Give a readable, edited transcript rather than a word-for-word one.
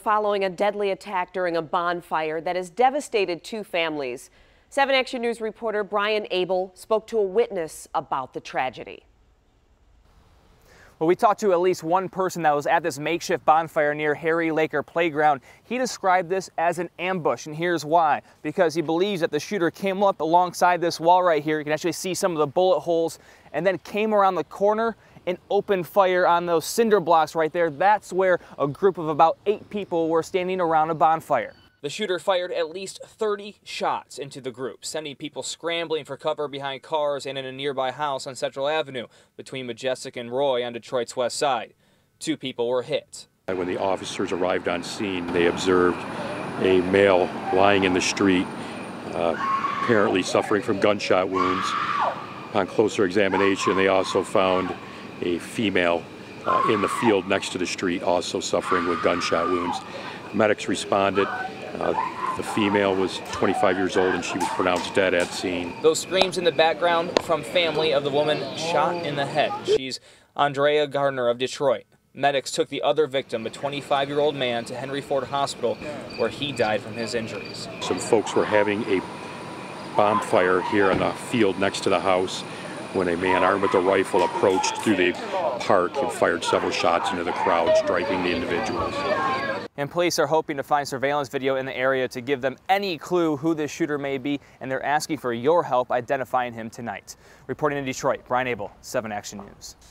Following a deadly attack during a bonfire that has devastated two families. 7 Action News reporter Brian Abel spoke to a witness about the tragedy. Well, we talked to at least one person that was at this makeshift bonfire near Harry Laker Playground. He described this as an ambush, and here's why. Because he believes that the shooter came up alongside this wall right here. You can actually see some of the bullet holes, and then came around the corner and opened fire on those cinder blocks right there. That's where a group of about 8 people were standing around a bonfire. The shooter fired at least 30 shots into the group, sending people scrambling for cover behind cars and in a nearby house on Central Avenue between Majestic and Roy on Detroit's west side. 2 people were hit. When the officers arrived on scene, they observed a male lying in the street, apparently suffering from gunshot wounds. Upon closer examination, they also found a female in the field next to the street, also suffering with gunshot wounds. Medics responded. The female was 25 years old and she was pronounced dead at scene. Those screams in the background from family of the woman shot in the head. She's Andrea Gardner of Detroit. Medics took the other victim, a 25-year-old man, to Henry Ford Hospital, where he died from his injuries. Some folks were having a bonfire here in the field next to the house when a man armed with a rifle approached through the park and fired several shots into the crowd, striking the individuals. And police are hoping to find surveillance video in the area to give them any clue who this shooter may be, and they're asking for your help identifying him tonight. Reporting in Detroit, Brian Abel, 7 Action News.